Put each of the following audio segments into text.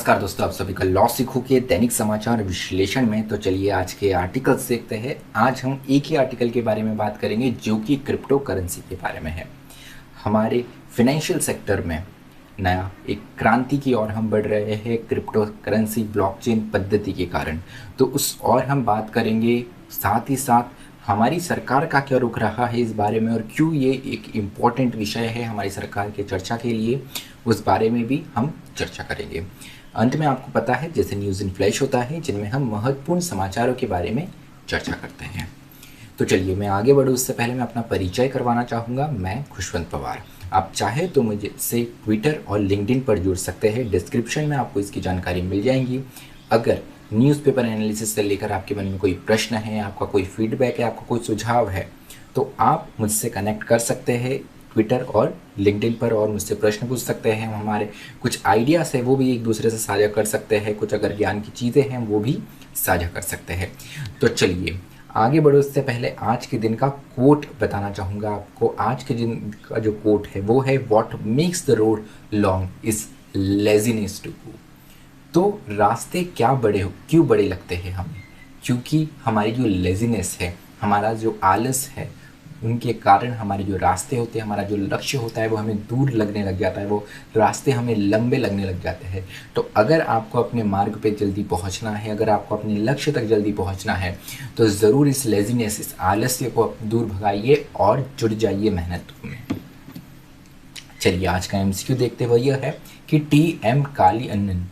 नमस्कार दोस्तों, आप सभी का लॉ सीखो के दैनिक समाचार विश्लेषण में। तो चलिए आज के आर्टिकल्स देखते हैं। आज हम एक ही आर्टिकल के बारे में बात करेंगे जो कि क्रिप्टो करेंसी के बारे में है। हमारे फाइनेंशियल सेक्टर में नया एक क्रांति की ओर हम बढ़ रहे हैं क्रिप्टो करेंसी ब्लॉकचेन पद्धति के कारण। तो उस और हम बात करेंगे, साथ ही साथ हमारी सरकार का क्या रुख रहा है इस बारे में और क्यों ये एक इम्पॉर्टेंट विषय है हमारी सरकार के चर्चा के लिए, उस बारे में भी हम चर्चा करेंगे। अंत में आपको पता है जैसे न्यूज़ इन फ्लैश होता है जिनमें हम महत्वपूर्ण समाचारों के बारे में चर्चा करते हैं। तो चलिए मैं आगे बढ़ूँ उससे पहले मैं अपना परिचय करवाना चाहूँगा। मैं खुशवंत पवार। आप चाहे तो मुझे से ट्विटर और लिंक्डइन पर जुड़ सकते हैं। डिस्क्रिप्शन में आपको इसकी जानकारी मिल जाएंगी। अगर न्यूज़पेपर एनालिसिस से लेकर आपके मन में कोई प्रश्न है, आपका कोई फीडबैक है, आपका कोई सुझाव है, तो आप मुझसे कनेक्ट कर सकते हैं ट्विटर और लिंक्डइन पर और मुझसे प्रश्न पूछ सकते हैं। हम हमारे कुछ आइडियाज़ है वो भी एक दूसरे से साझा कर सकते हैं। कुछ अगर ज्ञान की चीज़ें हैं वो भी साझा कर सकते हैं। तो चलिए आगे बढ़ो उससे पहले आज के दिन का कोट बताना चाहूँगा आपको। आज के दिन का जो कोट है वो है what makes the road long is laziness to go. तो रास्ते क्यों बड़े लगते हैं हमें? क्योंकि हमारी जो लेजीनेस है, हमारा जो आलस है, उनके कारण हमारे जो रास्ते होते हैं, हमारा जो लक्ष्य होता है वो हमें दूर लगने लग जाता है, वो रास्ते हमें लंबे लगने लग जाते हैं। तो अगर आपको अपने मार्ग पे जल्दी पहुंचना है, अगर आपको अपने लक्ष्य तक जल्दी पहुंचना है, तो ज़रूर इस लेजीनेस, इस आलस्य को दूर भगाइए और जुड़ जाइए मेहनत में। चलिए आज का एमसीक्यू देखते हुए यह है कि टी.एम. कालीअन्नन,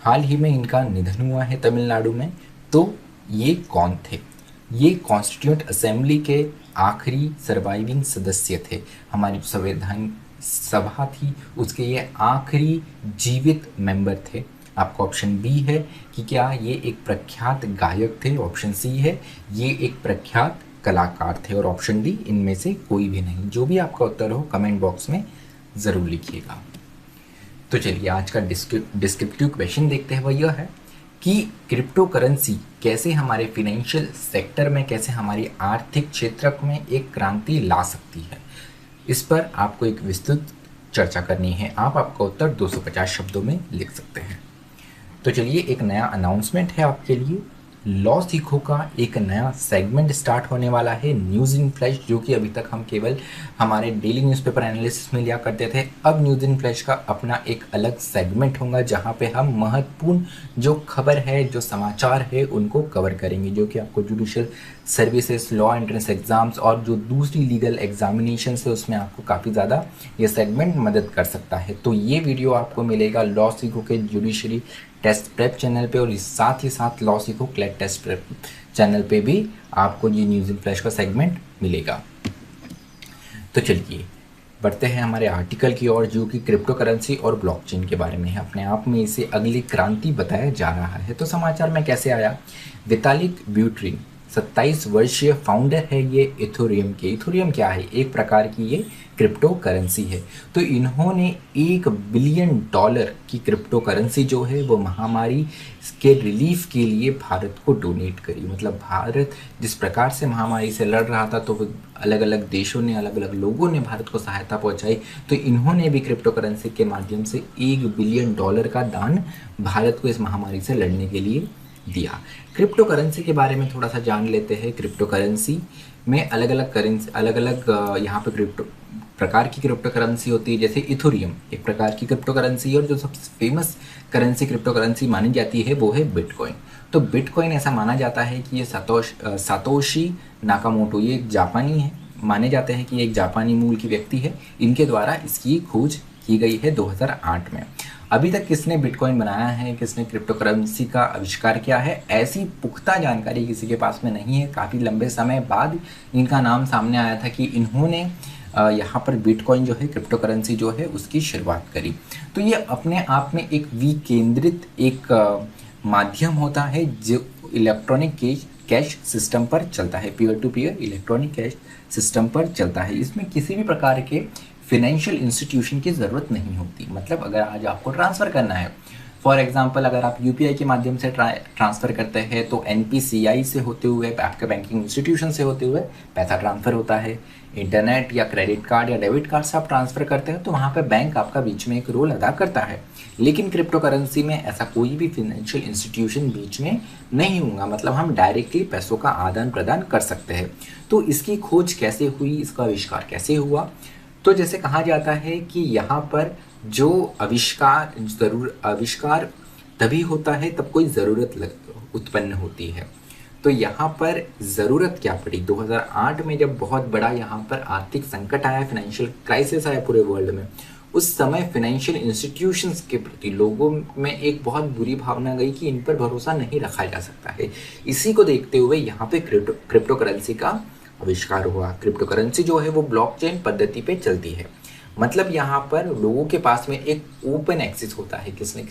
हाल ही में इनका निधन हुआ है तमिलनाडु में। तो ये कौन थे? ये कॉन्स्टिट्यूंट असेंबली के आखिरी सर्वाइविंग सदस्य थे। हमारी संविधान सभा थी उसके ये आखिरी जीवित मेंबर थे। आपका ऑप्शन बी है कि क्या ये एक प्रख्यात गायक थे, ऑप्शन सी है ये एक प्रख्यात कलाकार थे, और ऑप्शन डी इनमें से कोई भी नहीं। जो भी आपका उत्तर हो कमेंट बॉक्स में ज़रूर लिखिएगा। तो चलिए आज का डिस्क्रिप्टिव क्वेश्चन देखते हैं। वह यह है कि क्रिप्टो करेंसी कैसे हमारे फाइनेंशियल सेक्टर में, कैसे हमारी आर्थिक क्षेत्र में एक क्रांति ला सकती है। इस पर आपको एक विस्तृत चर्चा करनी है। आपका उत्तर 250 शब्दों में लिख सकते हैं। तो चलिए एक नया अनाउंसमेंट है आपके लिए। लॉ सीखो का एक नया सेगमेंट स्टार्ट होने वाला है, न्यूज़ इन फ्लैश, जो कि अभी तक हम केवल हमारे डेली न्यूज़पेपर एनालिसिस में लिया करते थे। अब न्यूज़ इन फ्लैश का अपना एक अलग सेगमेंट होगा जहां पे हम महत्वपूर्ण जो खबर है, जो समाचार है, उनको कवर करेंगे, जो कि आपको judicial services, law entrance exams और जो दूसरी लीगल एग्जामिनेशन है उसमें आपको काफ़ी ज़्यादा ये सेगमेंट मदद कर सकता है। तो ये वीडियो आपको मिलेगा लॉ सीखो के जुडिशरी टेस्ट प्रेप चैनल पे, और साथ ही साथ लॉ सीखो क्लैट टेस्ट प्रेप चैनल पे भी आपको ये न्यूज़ इन फ्लैश का सेगमेंट मिलेगा। तो चलिए बढ़ते हैं हमारे आर्टिकल की ओर, जो कि क्रिप्टो करेंसी और ब्लॉकचेन के बारे में है। अपने आप में इसे अगली क्रांति बताया जा रहा है। तो समाचार में कैसे आया? वितालिक ब्यूटेरिन 27 वर्षीय फाउंडर है ये इथेरियम के। इथेरियम क्या है? एक प्रकार की ये क्रिप्टो करेंसी है। तो इन्होंने $1 बिलियन की क्रिप्टो करेंसी जो है वो महामारी के रिलीफ के लिए भारत को डोनेट करी। मतलब भारत जिस प्रकार से महामारी से लड़ रहा था, तो अलग अलग देशों ने, अलग अलग लोगों ने भारत को सहायता पहुंचाई। तो इन्होंने भी क्रिप्टो करेंसी के माध्यम से $1 बिलियन का दान भारत को इस महामारी से लड़ने के लिए दिया। क्रिप्टो करेंसी के बारे में थोड़ा सा जान लेते हैं। क्रिप्टो करेंसी में अलग अलग यहाँ पे क्रिप्टो प्रकार की क्रिप्टो करेंसी होती है। जैसे इथेरियम एक प्रकार की क्रिप्टो करेंसी है, और जो सबसे फेमस क्रिप्टो करेंसी मानी जाती है वो है बिटकॉइन। तो बिटकॉइन ऐसा माना जाता है कि ये सातोशी नाकामोटो, ये एक जापानी है, माने जाते हैं कि ये एक जापानी मूल की व्यक्ति है। इनके द्वारा इसकी खोज की गई है 2008 में। अभी तक किसने बिटकॉइन बनाया है, किसने क्रिप्टो करेंसी का आविष्कार किया है, ऐसी पुख्ता जानकारी किसी के पास में नहीं है। काफ़ी लंबे समय बाद इनका नाम सामने आया था कि इन्होंने यहाँ पर बिटकॉइन जो है, क्रिप्टो करेंसी जो है, उसकी शुरुआत करी। तो ये अपने आप में एक विकेंद्रित एक माध्यम होता है जो इलेक्ट्रॉनिक कैश सिस्टम पर चलता है, peer to peer electronic cash system पर चलता है। इसमें किसी भी प्रकार के फाइनेंशियल इंस्टीट्यूशन की ज़रूरत नहीं होती। मतलब अगर आज आपको ट्रांसफ़र करना है, फॉर एग्जांपल अगर आप यूपीआई के माध्यम से ट्रांसफ़र करते हैं तो एनपीसीआई से होते हुए, आपके बैंकिंग इंस्टीट्यूशन से होते हुए पैसा ट्रांसफ़र होता है। इंटरनेट या क्रेडिट कार्ड या डेबिट कार्ड से आप ट्रांसफ़र करते हैं तो वहाँ पे बैंक आपका बीच में एक रोल अदा करता है। लेकिन क्रिप्टो करेंसी में ऐसा कोई भी फिनेंशियल इंस्टीट्यूशन बीच में नहीं होगा, मतलब हम डायरेक्टली पैसों का आदान प्रदान कर सकते हैं। तो इसकी खोज कैसे हुई, इसका आविष्कार कैसे हुआ? तो जैसे कहा जाता है कि यहाँ पर जो आविष्कार तभी होता है तब कोई ज़रूरत उत्पन्न होती है। तो यहाँ पर ज़रूरत क्या पड़ी? 2008 में जब बहुत बड़ा यहाँ पर आर्थिक संकट आया, फाइनेंशियल क्राइसिस आया पूरे वर्ल्ड में, उस समय फाइनेंशियल इंस्टीट्यूशंस के प्रति लोगों में एक बहुत बुरी भावना गई कि इन पर भरोसा नहीं रखा जा सकता है। इसी को देखते हुए यहाँ पे क्रिप्टो करेंसी का आविष्कार हुआ। क्रिप्टो करेंसी जो है वो ब्लॉकचेन पद्धति पे चलती है, मतलब यहाँ पर लोगों के पास में एक ओपन एक्सेस होता है, किसने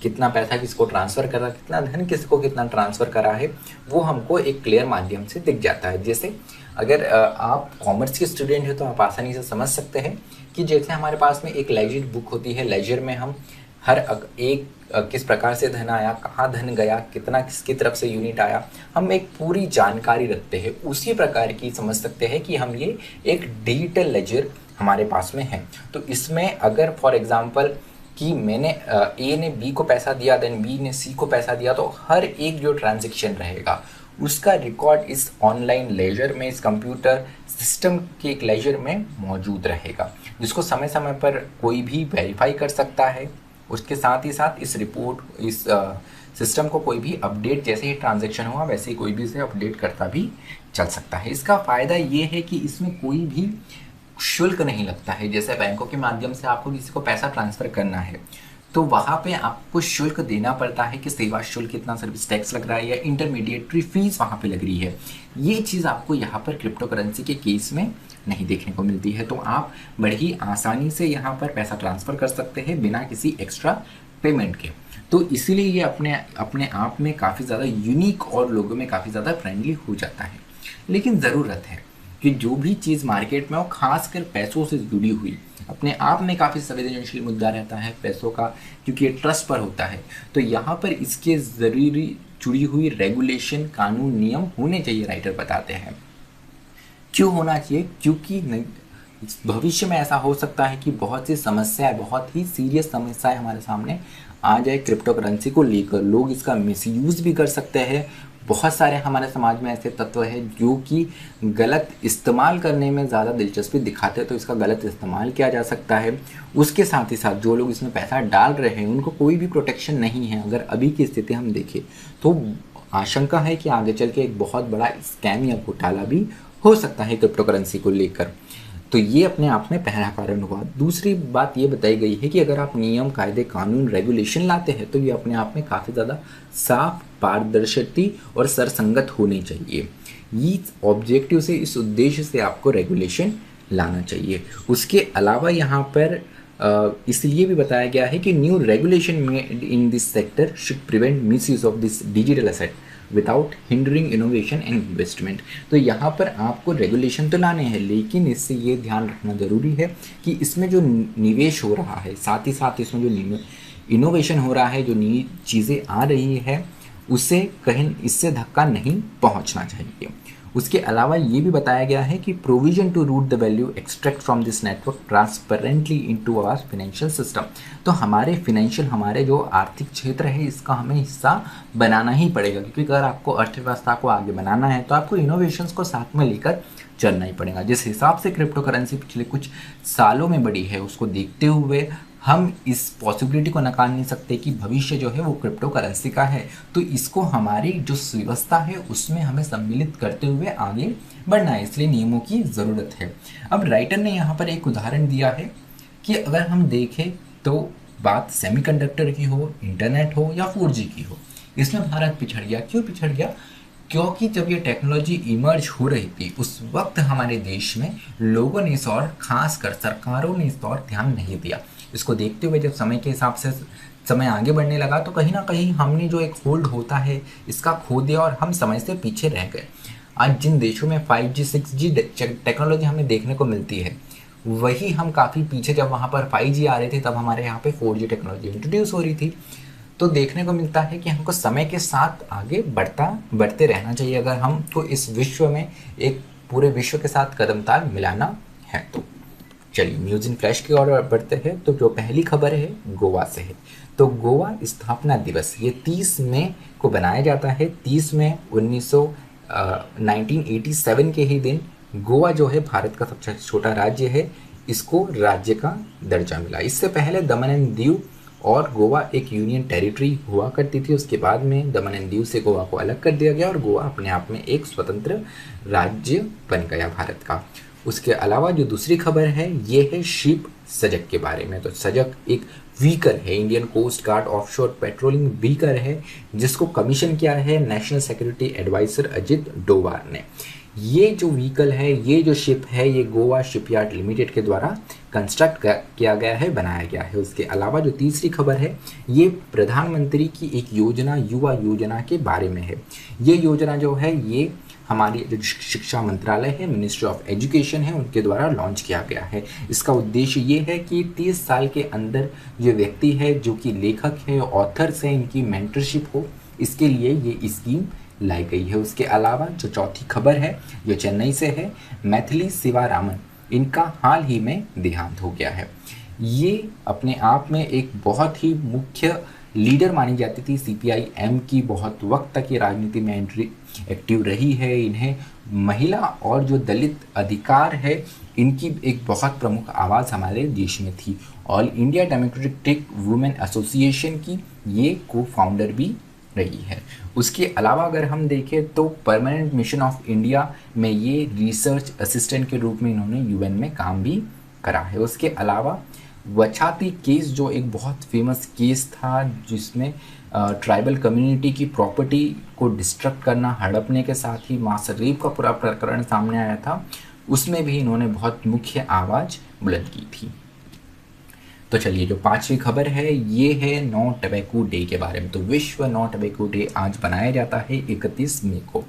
कितना पैसा किसको ट्रांसफ़र करा, कितना धन किसको कितना ट्रांसफ़र करा है, वो हमको एक क्लियर माध्यम से दिख जाता है। जैसे अगर आप कॉमर्स के स्टूडेंट हो तो आप आसानी से समझ सकते हैं कि जैसे हमारे पास में एक लेजर बुक होती है, लेजर में हम हर एक किस प्रकार से धन आया, कहाँ धन गया, कितना किसकी तरफ से यूनिट आया, हम एक पूरी जानकारी रखते हैं। उसी प्रकार की समझ सकते हैं कि हम ये एक डिजिटल लेजर हमारे पास में है। तो इसमें अगर फॉर एग्जांपल कि मैंने ए ने बी को पैसा दिया, देन बी ने सी को पैसा दिया, तो हर एक जो ट्रांजैक्शन रहेगा उसका रिकॉर्ड इस ऑनलाइन लेजर में, इस कंप्यूटर सिस्टम के एक लेजर में मौजूद रहेगा, जिसको समय समय पर कोई भी वेरीफाई कर सकता है। उसके साथ ही साथ इस सिस्टम को कोई भी अपडेट, जैसे ही ट्रांजैक्शन हुआ वैसे ही कोई भी इसे अपडेट करता भी चल सकता है। इसका फ़ायदा ये है कि इसमें कोई भी शुल्क नहीं लगता है। जैसे बैंकों के माध्यम से आपको किसी को पैसा ट्रांसफ़र करना है तो वहाँ पे आपको शुल्क देना पड़ता है कि सेवा शुल्क कितना, सर्विस टैक्स लग रहा है या इंटरमीडिएटरी फीस वहाँ पे लग रही है। ये चीज़ आपको यहाँ पर क्रिप्टो करेंसी के केस में नहीं देखने को मिलती है। तो आप बड़ी ही आसानी से यहाँ पर पैसा ट्रांसफ़र कर सकते हैं बिना किसी एक्स्ट्रा पेमेंट के। तो इसीलिए ये अपने आप में काफ़ी ज़्यादा यूनिक और लोगों में काफ़ी ज़्यादा फ्रेंडली हो जाता है। लेकिन ज़रूरत है कि जो भी चीज़ मार्केट में हो, खासकर पैसों से जुड़ी हुई, अपने आप में काफ़ी संवेदनशील मुद्दा रहता है पैसों का, क्योंकि ये ट्रस्ट पर होता है। तो यहाँ पर इसके ज़रूरी जुड़ी हुई रेगुलेशन, कानून, नियम होने चाहिए, राइटर बताते हैं। क्यों होना चाहिए? क्योंकि भविष्य में ऐसा हो सकता है कि बहुत सी समस्याएं, बहुत ही सीरियस समस्याएं हमारे सामने आ जाए क्रिप्टो करेंसी को लेकर। लोग इसका मिसयूज़ भी कर सकते हैं। बहुत सारे हमारे समाज में ऐसे तत्व हैं जो कि गलत इस्तेमाल करने में ज़्यादा दिलचस्पी दिखाते हैं, तो इसका गलत इस्तेमाल किया जा सकता है। उसके साथ ही साथ जो लोग इसमें पैसा डाल रहे हैं उनको कोई भी प्रोटेक्शन नहीं है। अगर अभी की स्थिति हम देखें तो आशंका है कि आगे चल के एक बहुत बड़ा स्कैम या घोटाला भी हो सकता है क्रिप्टो करेंसी को लेकर। तो ये अपने आप में पहला कारण हुआ। दूसरी बात ये बताई गई है कि अगर आप नियम, कायदे, कानून, रेगुलेशन लाते हैं तो ये अपने आप में काफ़ी ज़्यादा साफ, पारदर्शी और सरसंगत होनी चाहिए। इस ऑब्जेक्टिव से, इस उद्देश्य से आपको रेगुलेशन लाना चाहिए। उसके अलावा यहाँ पर इसलिए भी बताया गया है कि new regulation made in this sector should prevent misuse of this digital asset without hindering innovation and investment. तो यहाँ पर आपको रेगुलेशन तो लाने हैं, लेकिन इससे ये ध्यान रखना ज़रूरी है कि इसमें जो निवेश हो रहा है, साथ ही साथ इसमें जो इनोवेशन हो रहा है, जो नई चीज़ें आ रही है, उसे कहीं इससे धक्का नहीं पहुँचना चाहिए। उसके अलावा ये भी बताया गया है कि provision to route the value extract from this network transparently into our financial system. तो हमारे जो आर्थिक क्षेत्र है इसका हमें हिस्सा बनाना ही पड़ेगा, क्योंकि अगर आपको अर्थव्यवस्था को आगे बनाना है तो आपको इनोवेशंस को साथ में लेकर चलना ही पड़ेगा। जिस हिसाब से क्रिप्टो करेंसी पिछले कुछ सालों में बढ़ी है, उसको देखते हुए हम इस पॉसिबिलिटी को नकार नहीं सकते कि भविष्य जो है वो क्रिप्टो करेंसी का है। तो इसको हमारी जो व्यवस्था है उसमें हमें सम्मिलित करते हुए आगे बढ़ना है, इसलिए नियमों की ज़रूरत है। अब राइटर ने यहाँ पर एक उदाहरण दिया है कि अगर हम देखें तो बात सेमीकंडक्टर की हो, इंटरनेट हो या 4G की हो, इसमें भारत पिछड़ गया। क्यों पिछड़ गया? क्योंकि जब ये टेक्नोलॉजी इमर्ज हो रही थी उस वक्त हमारे देश में लोगों ने इस और, खासकर सरकारों ने इस और ध्यान नहीं दिया। इसको देखते हुए जब समय के हिसाब से समय आगे बढ़ने लगा तो कहीं ना कहीं हमने जो एक होल्ड होता है इसका खो दिया और हम समय से पीछे रह गए। आज जिन देशों में 5G 6G टेक्नोलॉजी हमें देखने को मिलती है, वही हम काफ़ी पीछे, जब वहाँ पर 5G आ रहे थे तब हमारे यहाँ पे 4G टेक्नोलॉजी इंट्रोड्यूस हो रही थी। तो देखने को मिलता है कि हमको समय के साथ आगे बढ़ते रहना चाहिए अगर हमको इस विश्व में एक पूरे विश्व के साथ कदम ताल मिलाना है। तो चलिए न्यूज़ इन फ्लैश की ओर बढ़ते हैं। तो जो पहली खबर है गोवा से है। तो गोवा स्थापना दिवस ये 30 मई को बनाया जाता है। 30 मई 1987 के ही दिन गोवा जो है भारत का सबसे छोटा राज्य है, इसको राज्य का दर्जा मिला। इससे पहले दमन एंड दीव और गोवा एक यूनियन टेरिटरी हुआ करती थी। उसके बाद में दमन एंड दीव से गोवा को अलग कर दिया गया और गोवा अपने आप में एक स्वतंत्र राज्य बन गया भारत का। उसके अलावा जो दूसरी खबर है ये है शिप सजग के बारे में। तो सजग एक व्हीकल है, Indian coast guard offshore patrolling vehicle है, जिसको कमीशन किया है national security advisor Ajit Doval ने। ये जो व्हीकल है, ये जो शिप है, ये गोवा शिपयार्ड लिमिटेड के द्वारा कंस्ट्रक्ट किया गया है, बनाया गया है। उसके अलावा जो तीसरी खबर है ये प्रधानमंत्री की एक योजना युवा योजना के बारे में है। ये योजना जो है ये हमारी जो शिक्षा मंत्रालय है, मिनिस्ट्री ऑफ एजुकेशन है, उनके द्वारा लॉन्च किया गया है। इसका उद्देश्य ये है कि 30 साल के अंदर जो व्यक्ति है जो कि लेखक है, ऑथर्स हैं, इनकी मेंटरशिप हो, इसके लिए ये स्कीम लाई गई है। उसके अलावा जो चौथी खबर है जो चेन्नई से है, मैथिली शिवारामन, इनका हाल ही में देहांत हो गया है। ये अपने आप में एक बहुत ही मुख्य लीडर मानी जाती थी CPI-M की। बहुत वक्त तक ये राजनीति में एक्टिव रही है। इन्हें महिला और जो दलित अधिकार है इनकी एक बहुत प्रमुख आवाज़ हमारे देश में थी। All India democratic women association की ये को फाउंडर भी रही है। उसके अलावा अगर हम देखें तो परमानेंट मिशन ऑफ इंडिया में ये रिसर्च असिस्टेंट के रूप में इन्होंने UN में काम भी करा है। उसके अलावा वछाती केस जो एक बहुत फेमस केस था, जिसमें ट्राइबल कम्युनिटी की प्रॉपर्टी को डिस्ट्रक्ट करना, हड़पने के साथ ही मास रेप का पूरा प्रकरण सामने आया था, उसमें भी इन्होंने बहुत मुख्य आवाज़ बुलंद की थी। तो चलिए जो पांचवी खबर है ये है नो टबैको डे के बारे में। तो विश्व नो टबैको डे आज बनाया जाता है 31 मई को।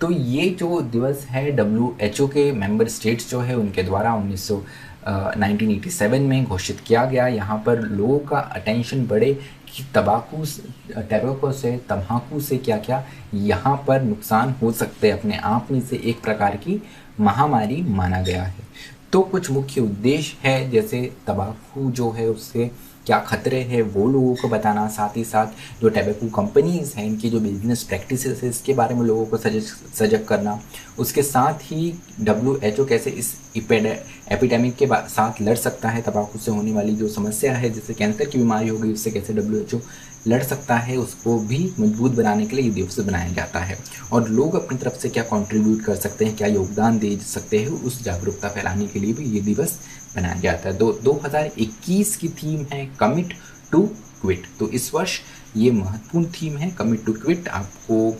तो ये जो दिवस है WHO के मेंबर स्टेट्स जो है उनके द्वारा 1987 में घोषित किया गया। यहाँ पर लोगों का अटेंशन बढ़े कि तंबाकू से क्या क्या यहाँ पर नुकसान हो सकते हैं, अपने आप में से एक प्रकार की महामारी माना गया है। तो कुछ मुख्य उद्देश्य है, जैसे तंबाकू जो है उससे क्या खतरे हैं वो लोगों को बताना, साथ ही साथ जो टैबेको कंपनीज़ हैं इनकी जो बिजनेस प्रैक्टिसेस है इसके बारे में लोगों को सजग करना। उसके साथ ही WHO कैसे इस एपिडेमिक के साथ लड़ सकता है, तंबाकू से होने वाली जो समस्या है जैसे कैंसर की बीमारी हो गई उससे कैसे WHO लड़ सकता है, उसको भी मजबूत बनाने के लिए ये दिवस बनाया जाता है। और लोग अपनी तरफ से क्या कंट्रीब्यूट कर सकते हैं, क्या योगदान दे सकते हैं, उस जागरूकता फैलाने के लिए भी ये दिवस बनाया जाता है। 2021 की थीम है कमिट टू क्विट। तो इस वर्ष ये महत्वपूर्ण थीम है कमिट टू क्विट। आपको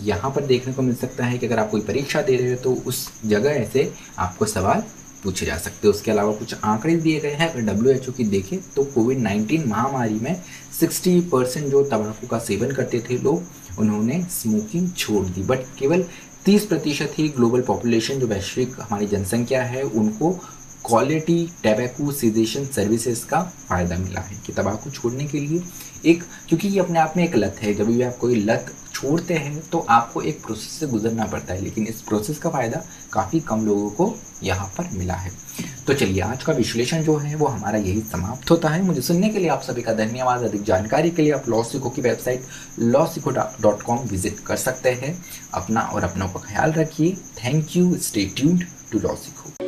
यहाँ पर देखने को मिल सकता है कि अगर आप कोई परीक्षा दे रहे हो तो उस जगह ऐसे आपको सवाल पूछे जा सकते हैं। उसके अलावा कुछ आंकड़े दिए गए हैं। अगर WHO की देखें तो कोविड-19 महामारी में 60% जो तंबाकू का सेवन करते थे लोग, उन्होंने स्मोकिंग छोड़ दी, बट केवल 30% ही ग्लोबल पॉपुलेशन जो वैश्विक हमारी जनसंख्या है उनको क्वालिटी टैबैको सीजेशन सर्विसेज का फ़ायदा मिला है कि तंबाकू छोड़ने के लिए क्योंकि ये अपने आप में एक लत है। जब भी आप कोई लत छोड़ते हैं तो आपको एक प्रोसेस से गुजरना पड़ता है, लेकिन इस प्रोसेस का फ़ायदा काफ़ी कम लोगों को यहाँ पर मिला है। तो चलिए आज का विश्लेषण जो है वो हमारा यही समाप्त होता है। मुझे सुनने के लिए आप सभी का धन्यवाद। अधिक जानकारी के लिए आप लॉसिको की वेबसाइट lawsikho.com विजिट कर सकते हैं। अपना और अपनों का ख्याल रखिए। Thank you. Stay tuned to लॉसिको।